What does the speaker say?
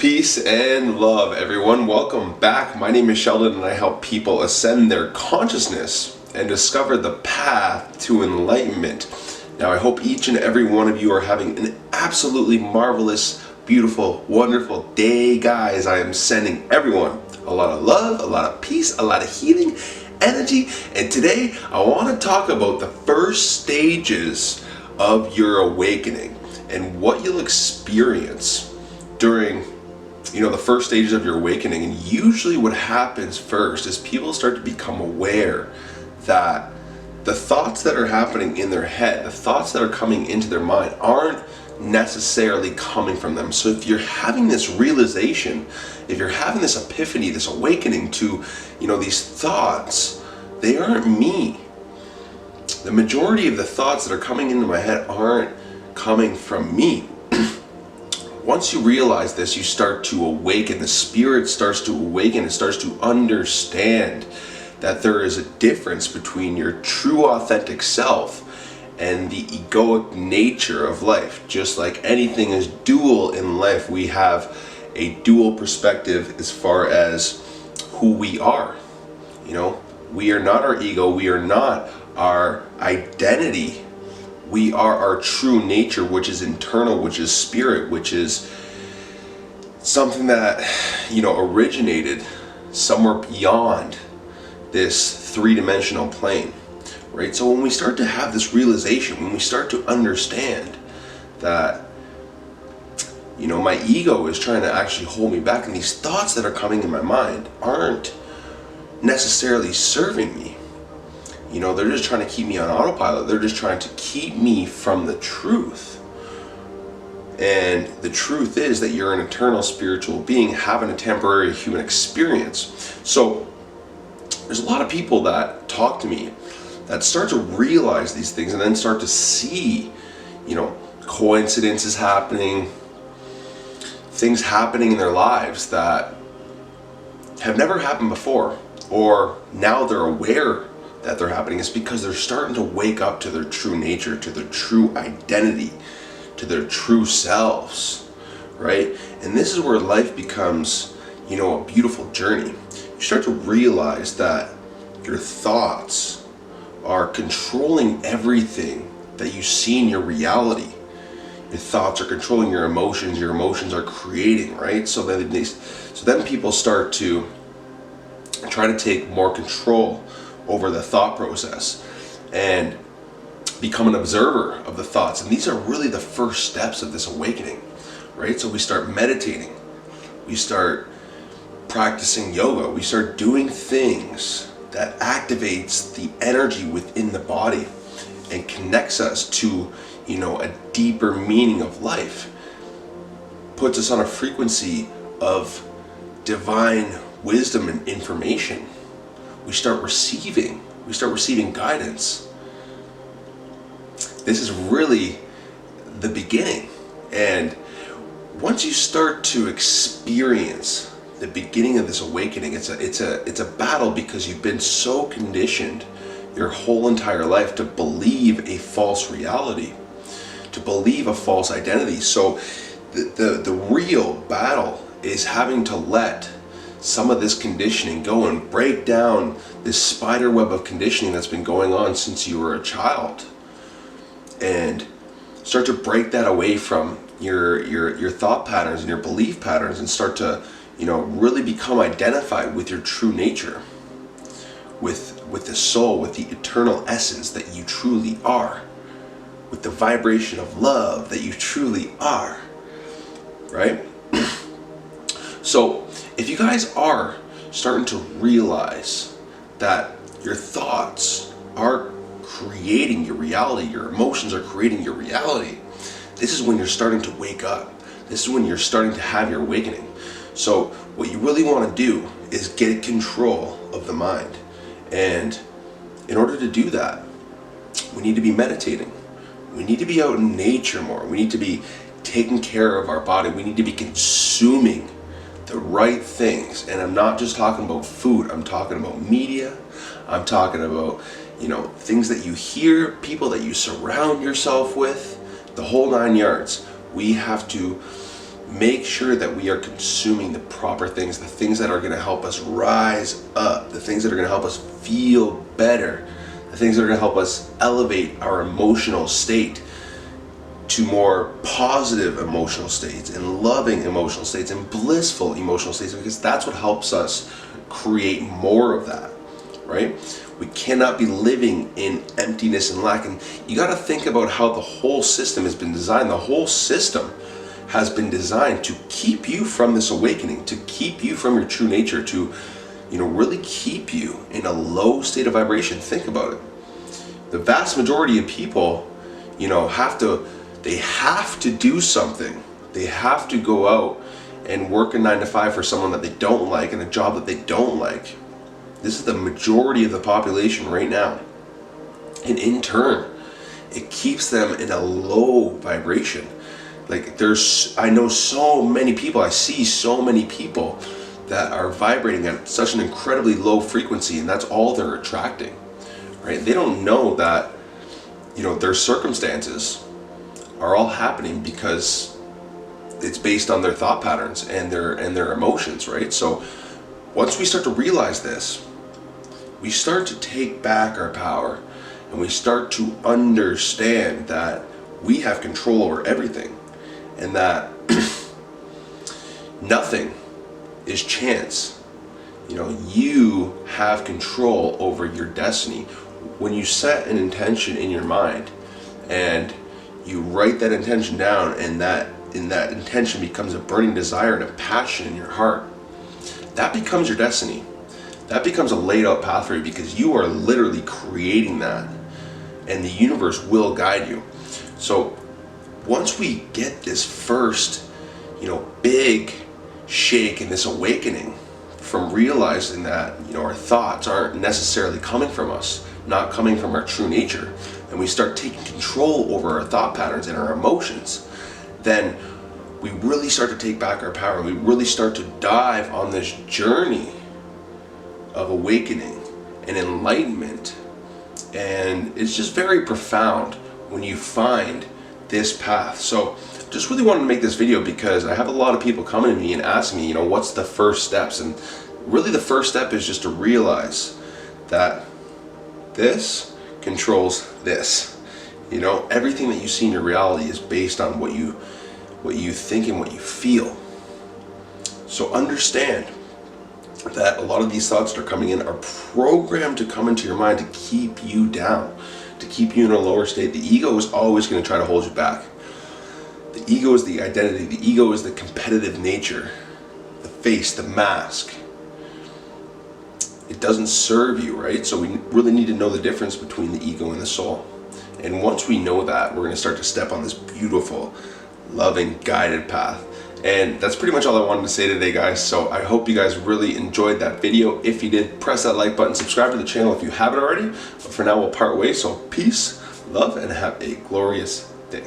Peace and love, everyone. Welcome back. My name is Sheldon and I help people ascend their consciousness and discover the path to enlightenment. Now, I hope each and every one of you are having an absolutely marvelous, beautiful, wonderful day, guys. I am sending everyone a lot of love, a lot of peace, a lot of healing energy. And today I want to talk about the first stages of your awakening and what you'll experience during the first stages of your awakening. And usually what happens first is people start to become aware that the thoughts that are happening in their head, the thoughts that are coming into their mind, aren't necessarily coming from them. So if you're having this realization, if you're having this epiphany, this awakening to these thoughts, they aren't me. The majority of the thoughts that are coming into my head aren't coming from me. Once you realize this, you start to awaken. The spirit starts to awaken. It starts to understand that there is a difference between your true authentic self and the egoic nature of life. Just like anything is dual in life, we have a dual perspective as far as who we are. We are not our ego. We are not our identity. We are our true nature, which is internal, which is spirit, which is something that, originated somewhere beyond this three-dimensional plane, right? So when we start to have this realization, when we start to understand that, my ego is trying to actually hold me back, and these thoughts that are coming in my mind aren't necessarily serving me. They're just trying to keep me on autopilot. They're just trying to keep me from the truth. And the truth is that you're an eternal spiritual being having a temporary human experience. So there's a lot of people that talk to me that start to realize these things and then start to see, coincidences happening, things happening in their lives that have never happened before, or now they're aware that they're happening. Is because they're starting to wake up to their true nature, to their true identity, to their true selves, right? And this is where life becomes, a beautiful journey. You start to realize that your thoughts are controlling everything that you see in your reality. Your thoughts are controlling your emotions are creating, right? So then people start to try to take more control over the thought process and become an observer of the thoughts. And these are really the first steps of this awakening, right? So we start meditating, we start practicing yoga, we start doing things that activates the energy within the body and connects us to, a deeper meaning of life, puts us on a frequency of divine wisdom and information. We start receiving guidance. This is really the beginning. And once you start to experience the beginning of this awakening, it's a battle, because you've been so conditioned your whole entire life to believe a false reality, to believe a false identity. So the real battle is having to let some of this conditioning go and break down this spider web of conditioning that's been going on since you were a child, and start to break that away from your thought patterns and your belief patterns, and start to really become identified with your true nature, with the soul, with the eternal essence that you truly are, with the vibration of love that you truly are, right? So if you guys are starting to realize that your thoughts are creating your reality, your emotions are creating your reality, this is when you're starting to wake up. This is when you're starting to have your awakening. So what you really want to do is get control of the mind. And in order to do that, we need to be meditating. We need to be out in nature more. We need to be taking care of our body. We need to be consuming the right things. And I'm not just talking about food. I'm talking about media. I'm talking about, things that you hear, people that you surround yourself with, the whole 9 yards. We have to make sure that we are consuming the proper things, the things that are going to help us rise up, the things that are going to help us feel better, the things that are going to help us elevate our emotional state to more positive emotional states and loving emotional states and blissful emotional states, because that's what helps us create more of that, right? We cannot be living in emptiness and lack. And you got to think about how the whole system has been designed. The whole system has been designed to keep you from this awakening, to keep you from your true nature, to, really keep you in a low state of vibration. Think about it. The vast majority of people, they have to do something. They have to go out and work a 9-to-5 for someone that they don't like and a job that they don't like. This is the majority of the population right now. And in turn, it keeps them in a low vibration. I know so many people, I see so many people that are vibrating at such an incredibly low frequency, and that's all they're attracting, right? They don't know that, their circumstances are all happening because it's based on their thought patterns and their emotions, right? So once we start to realize this, we start to take back our power, and we start to understand that we have control over everything, and that nothing is chance. You have control over your destiny. When you set an intention in your mind and you write that intention down, and that intention becomes a burning desire and a passion in your heart, that becomes your destiny. That becomes a laid out path for you, because you are literally creating that, and the universe will guide you. So once we get this first, big shake and this awakening from realizing that, our thoughts aren't necessarily coming from us, not coming from our true nature, and we start taking control over our thought patterns and our emotions, then we really start to take back our power. We really start to dive on this journey of awakening and enlightenment. And it's just very profound when you find this path. So just really wanted to make this video because I have a lot of people coming to me and asking me, what's the first steps? And really the first step is just to realize that this controls this. Everything that you see in your reality is based on what you think and what you feel. So understand that a lot of these thoughts that are coming in are programmed to come into your mind to keep you down, to keep you in a lower state. The ego is always going to try to hold you back. The ego is the identity. The ego is the competitive nature, the face, the mask. It doesn't serve you, right? So we really need to know the difference between the ego and the soul. And once we know that, we're going to start to step on this beautiful, loving, guided path. And that's pretty much all I wanted to say today, guys. So I hope you guys really enjoyed that video. If you did, press that like button, subscribe to the channel if you haven't already. But for now, we'll part ways. So peace, love, and have a glorious day.